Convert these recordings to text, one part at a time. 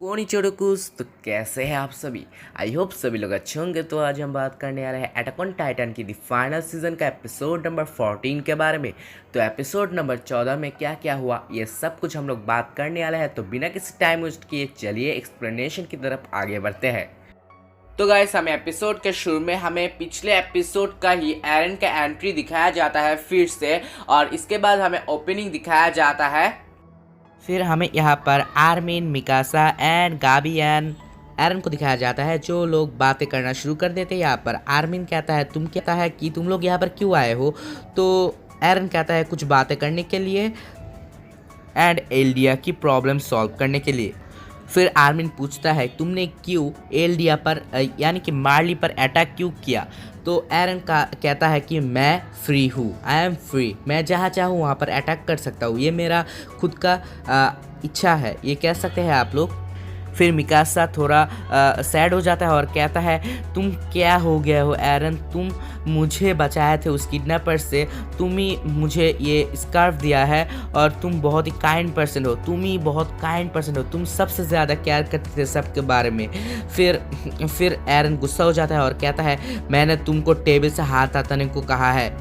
कोनिचोड़कुस तो कैसे हैं आप सभी। आई होप सभी लोग अच्छे होंगे। तो आज हम बात करने आ रहे हैं अटैक ऑन टाइटन की दी फाइनल सीजन का एपिसोड नंबर 14 के बारे में। तो एपिसोड नंबर 14 में क्या क्या हुआ ये सब कुछ हम लोग बात करने वाले हैं। तो बिना किसी टाइम वेस्ट किए चलिए एक्सप्लेनेशन की तरफ आगे बढ़ते हैं। तो गाइस हमें एपिसोड के शुरू में हमें पिछले एपिसोड का ही एरन का एंट्री दिखाया जाता है फिर से, और इसके बाद हमें ओपनिंग दिखाया जाता है। फिर हमें यहाँ पर आर्मिन, मिकासा एंड गाबी एंड एरन को दिखाया जाता है, जो लोग बातें करना शुरू कर देते हैं। यहाँ पर आर्मिन कहता है तुम कहता है कि तुम लोग यहाँ पर क्यों आए हो। तो एरन कहता है कुछ बातें करने के लिए एंड एल्डिया की प्रॉब्लम सॉल्व करने के लिए। फिर आर्मिन पूछता है तुमने क्यों एल्डिया पर यानी कि मार्ली पर अटैक क्यों किया। तो एरन का कहता है कि मैं फ्री हूँ, आई एम फ्री, मैं जहाँ चाहूँ वहाँ पर अटैक कर सकता हूँ, ये मेरा खुद का इच्छा है, ये कह सकते हैं आप लोग। फिर मिकासा थोड़ा सैड हो जाता है और कहता है तुम क्या हो गया हो एरन, तुम मुझे बचाए थे उस किडनैपर से, तुम ही मुझे ये स्कार्फ दिया है और तुम बहुत ही काइंड पर्सन हो, तुम ही बहुत काइंड पर्सन हो, तुम सबसे ज़्यादा केयर करते थे सबके बारे में। फिर एरन गुस्सा हो जाता है और कहता है मैंने तुमको टेबल से हाथ हटाने को कहा है।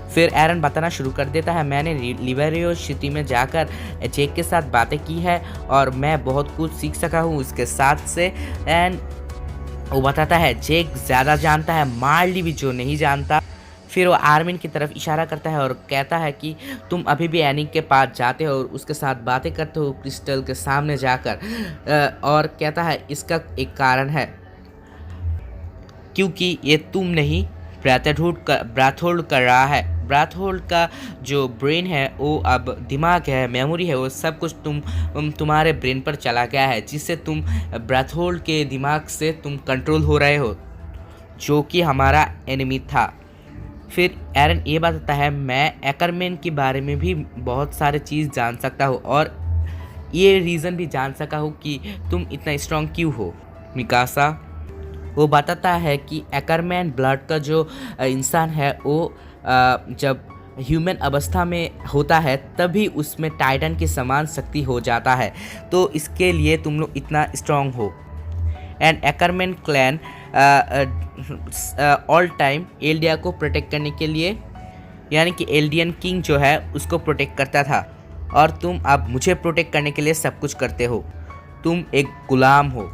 फिर एरन बताना शुरू कर देता है मैंने लिबेरियो सिटी में जाकर जेक के साथ बातें की है और मैं बहुत कुछ सीख सका हूँ उसके साथ से। एंड वो बताता है जेक ज़्यादा जानता है, मार्ली भी जो नहीं जानता। फिर वो आर्मिन की तरफ इशारा करता है और कहता है कि तुम अभी भी एनिक के पास जाते हो और उसके साथ बातें करते हो क्रिस्टल के सामने जाकर, और कहता है इसका एक कारण है, क्योंकि ये तुम नहीं ब्राथोल्ड कर रहा है। ब्राथोल्ड का जो ब्रेन है वो अब दिमाग है, मेमोरी है, वो सब कुछ तुम्हारे ब्रेन पर चला गया है, जिससे तुम ब्राथोल्ड के दिमाग से तुम कंट्रोल हो रहे हो, जो कि हमारा एनिमी था। फिर एरन ये बताता है मैं एकरमैन के बारे में भी बहुत सारे चीज़ जान सकता हूँ और ये रीज़न भी जान सका हूँ कि तुम इतना स्ट्रांग क्यों हो। मिकासा वो बताता है कि एकरमैन ब्लड का जो इंसान है वो जब ह्यूमन अवस्था में होता है तभी उसमें टाइटन के समान शक्ति हो जाता है, तो इसके लिए तुम लोग इतना स्ट्रांग हो। And Ackerman clan all time Eldia को प्रोटेक्ट करने के लिए, यानी कि एल्डियन किंग जो है उसको प्रोटेक्ट करता था, और तुम अब मुझे प्रोटेक्ट करने के लिए सब कुछ करते हो। तुम एक गुलाम हो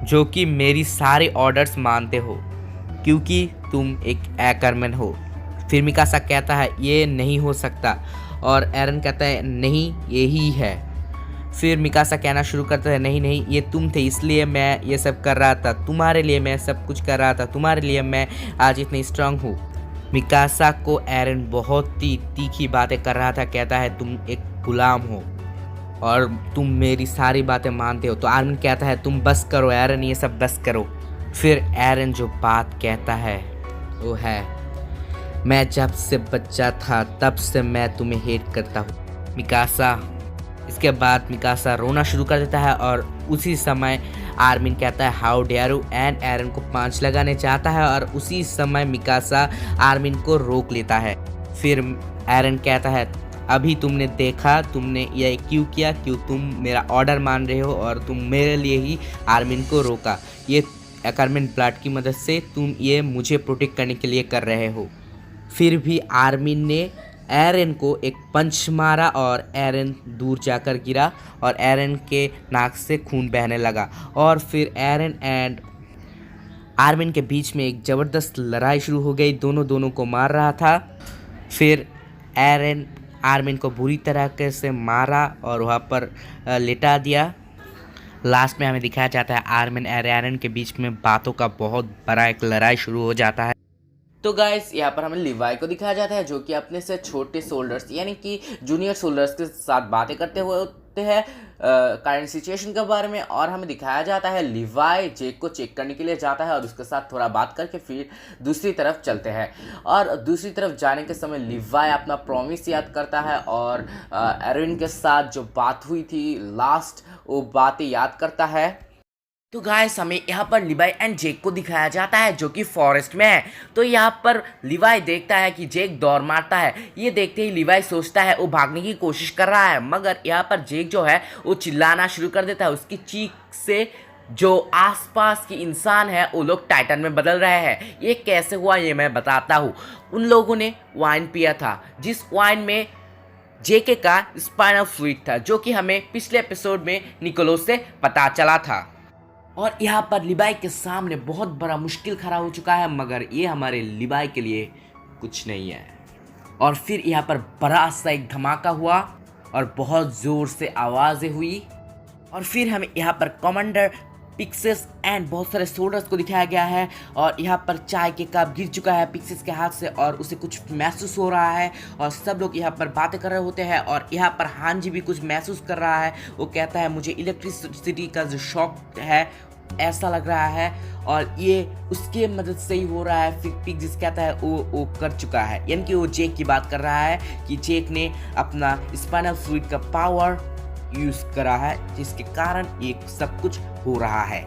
जो कि मेरी सारे ऑर्डर्स मानते हो, क्योंकि तुम एक एकरमैन हो। फिर मिकासा कहता है ये नहीं हो सकता, और एरन कहता है नहीं यही है। फिर मिकासा कहना शुरू करता है नहीं नहीं ये तुम थे, इसलिए मैं ये सब कर रहा था, तुम्हारे लिए मैं सब कुछ कर रहा था, तुम्हारे लिए मैं आज इतनी स्ट्रांग हूँ। मिकासा को एरन बहुत ही तीखी बातें कर रहा था, कहता है तुम एक गुलाम हो और तुम मेरी सारी बातें मानते हो। तो आर्मिन कहता है तुम बस करो एरन, ये सब बस करो। फिर एरन जो बात कहता है वो है मैं जब से बच्चा था तब से मैं तुम्हें हेट करता हूँ मिकासा। इसके बाद मिकासा रोना शुरू कर देता है और उसी समय आर्मिन कहता है हाउ डेयर यू, एंड एरन को पांच लगाने चाहता है और उसी समय मिकासा आर्मिन को रोक लेता है। फिर एरन कहता है अभी तुमने देखा तुमने ये क्यों किया, क्यों तुम मेरा ऑर्डर मान रहे हो और तुम मेरे लिए ही आर्मिन को रोका, ये एकरमैन ब्लड की मदद से तुम ये मुझे प्रोटेक्ट करने के लिए कर रहे हो। फिर भी आर्मिन ने एरन को एक पंच मारा और एरन दूर जाकर गिरा और एरन के नाक से खून बहने लगा, और फिर एरन एंड आर्मिन के बीच में एक ज़बरदस्त लड़ाई शुरू हो गई, दोनों को मार रहा था। फिर एरन आर्मिन को बुरी तरह से मारा और वहाँ पर लेटा दिया। लास्ट में हमें दिखाया जाता है आर्मिन और एरन के बीच में बातों का बहुत बड़ा एक लड़ाई शुरू हो जाता है। तो गाइस यहाँ पर हमें लिवाई को दिखाया जाता है, जो कि अपने से छोटे सोल्जर्स यानी कि जूनियर सोल्जर्स के साथ बातें करते हुए होते हैं करंट सिचुएशन के बारे में, और हमें दिखाया जाता है लिवाई जेक को चेक करने के लिए जाता है और उसके साथ थोड़ा बात करके फिर दूसरी तरफ चलते हैं। और दूसरी तरफ जाने के समय लिवाई अपना प्रॉमिस याद करता है और एरन के साथ जो बात हुई थी लास्ट वो बातें याद करता है। तो गाइस हमें यहाँ पर लिवाई एंड जेक को दिखाया जाता है जो कि फॉरेस्ट में है। तो यहाँ पर लिवाई देखता है कि जेक दौड़ मारता है। ये देखते ही लिवाई सोचता है वो भागने की कोशिश कर रहा है, मगर यहाँ पर जेक जो है वो चिल्लाना शुरू कर देता है। उसकी चीख से जो आसपास की इंसान है वो लोग टाइटन में बदल रहे हैं। ये कैसे हुआ ये मैं बताता हूँ। उन लोगों ने वाइन पिया था, जिस वाइन में जेके का स्पाइनल फ्लूइड था, जो कि हमें पिछले एपिसोड में निकोलो से पता चला था। और यहाँ पर लिवाई के सामने बहुत बड़ा मुश्किल खड़ा हो चुका है, मगर ये हमारे लिवाई के लिए कुछ नहीं है। और फिर यहाँ पर बड़ा सा एक धमाका हुआ और बहुत ज़ोर से आवाज़ें हुई। और फिर हमें यहाँ पर कमांडर पिक्सेस एंड बहुत सारे सोल्जर्स को दिखाया गया है। और यहाँ पर चाय के कप गिर चुका है पिक्सेस के हाथ से और उसे कुछ महसूस हो रहा है। और सब लोग यहाँ पर बातें कर रहे होते हैं और यहाँ पर हांजी भी कुछ महसूस कर रहा है। वो कहता है मुझे इलेक्ट्रिसिटी का जो शॉक है ऐसा लग रहा है और ये उसके मदद से ही हो रहा है। फिर पिक्सेस कहता है वो कर चुका है, यानी कि वो जेक की बात कर रहा है कि जेक ने अपना स्पाइनल फ्लूइड का पावर यूज करा है, जिसके कारण ये सब कुछ हो रहा है।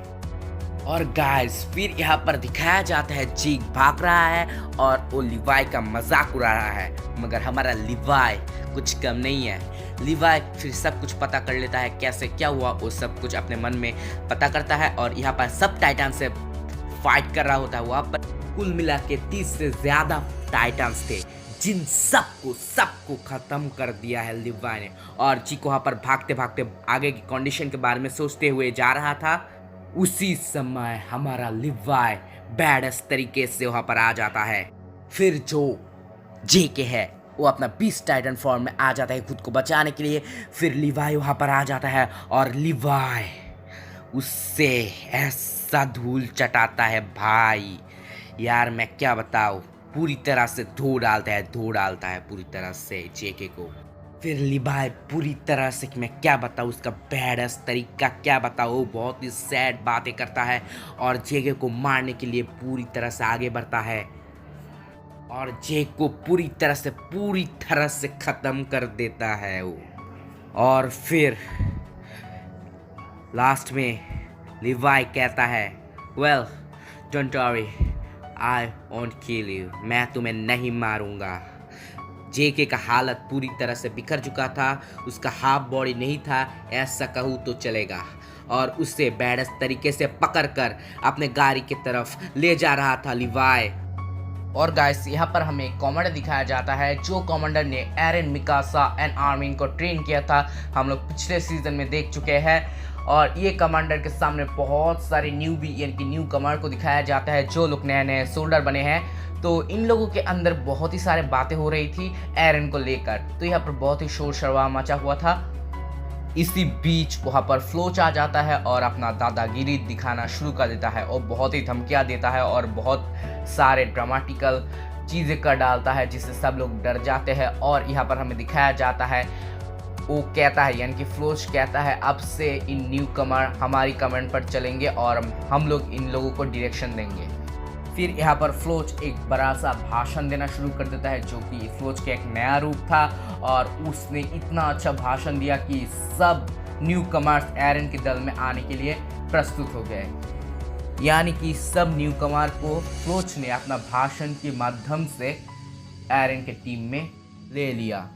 और गाइस फिर यहाँ पर दिखाया जाता है जेक भाग रहा है और वो लिवाई का मजाक उड़ा रहा है, मगर हमारा लिवाई कुछ कम नहीं है। लिवाई फिर सब कुछ पता कर लेता है कैसे क्या हुआ, वो सब कुछ अपने मन में पता करता है। और यहाँ पर सब टाइटन से फाइट कर रहा होता है। वहाँ पर कुल मिला के 30 से ज्यादा टाइटन्स थे, जिन सबको खत्म कर दिया है लिवाई ने। और चीको वहाँ पर भागते भागते आगे की कंडीशन के बारे में सोचते हुए जा रहा था। उसी समय हमारा लिवाई बैडस तरीके से वहाँ पर आ जाता है। फिर जो जेके है वो अपना बीस्ट टाइटन फॉर्म में आ जाता है खुद को बचाने के लिए। फिर लिवाई वहाँ पर आ जाता है और लिवाई उससे ऐसा धूल चटाता है भाई, यार मैं क्या बताऊँ, पूरी तरह से धो डालता है पूरी तरह से जेके को। फिर लिवाई पूरी तरह से मैं क्या बताऊँ उसका बैडस तरीका क्या बताऊँ, वो बहुत ही सैड बातें करता है और जेके को मारने के लिए पूरी तरह से आगे बढ़ता है और जेक को पूरी तरह से ख़त्म कर देता है वो। और फिर लास्ट में लिवाई कहता है well don't worry I won't kill you, मैं तुम्हें नहीं मारूंगा। जेके का हालत पूरी तरह से बिखर चुका था, उसका हाफ बॉडी नहीं था ऐसा कहूँ तो चलेगा, और उसे बैडस तरीके से पकड़कर अपने गाड़ी की तरफ ले जा रहा था लिवाई। और गाइस यहाँ पर हमें कमांडर दिखाया जाता है, जो कमांडर ने एरन, मिकासा एंड आर्मिन को ट्रेन किया था, हम लोग पिछले सीजन में देख चुके हैं। और ये कमांडर के सामने बहुत सारे न्यूबी यानी कि न्यू कमांडर को दिखाया जाता है, जो लोग नए नए सोल्डर बने हैं। तो इन लोगों के अंदर बहुत ही सारे बातें हो रही थी एरन को लेकर, तो यहाँ पर बहुत ही शोर शराबा मचा हुआ था। इसी बीच वहाँ पर फ्लोच आ जाता है और अपना दादागिरी दिखाना शुरू कर देता है और बहुत ही धमकियाँ देता है और बहुत सारे ड्रामेटिकल चीज़ें कर डालता है, जिससे सब लोग डर जाते हैं। और यहाँ पर हमें दिखाया जाता है वो कहता है यानी कि फ्लोच कहता है अब से इन न्यू कमर हमारी कमेंट पर चलेंगे और हम लोग इन लोगों को डायरेक्शन देंगे। फिर यहाँ पर फ्लोच एक बड़ा सा भाषण देना शुरू कर देता है, जो कि फ्लोच का एक नया रूप था और उसने इतना अच्छा भाषण दिया कि सब न्यू कमर्स एरन के दल में आने के लिए प्रस्तुत हो गए। यानी कि सब न्यू कमर को फ्लोच ने अपना भाषण के माध्यम से एरन के टीम में ले लिया।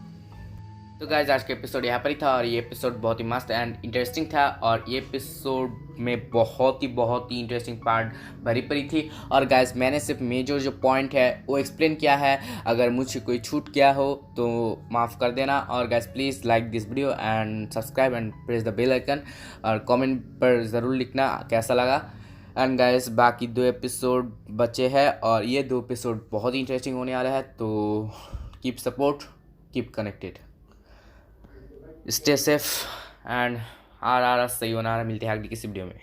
तो गाइस आज का एपिसोड यहाँ पर ही था और ये एपिसोड बहुत ही मस्त एंड इंटरेस्टिंग था और ये एपिसोड में बहुत ही इंटरेस्टिंग पार्ट भरी पड़ी थी। और गाइस मैंने सिर्फ मेजर जो पॉइंट है वो एक्सप्लेन किया है, अगर मुझे कोई छूट गया हो तो माफ़ कर देना। और guys please like this video and subscribe and press the bell icon और कमेंट पर ज़रूर लिखना कैसा लगा। एंड गाइस बाकी 2 एपिसोड बचे हैं और ये 2 एपिसोड बहुत ही इंटरेस्टिंग होने वाला है, तो keep support, keep connected, stay safe and आर सही होना। मिलते हैं अगली किसी वीडियो में।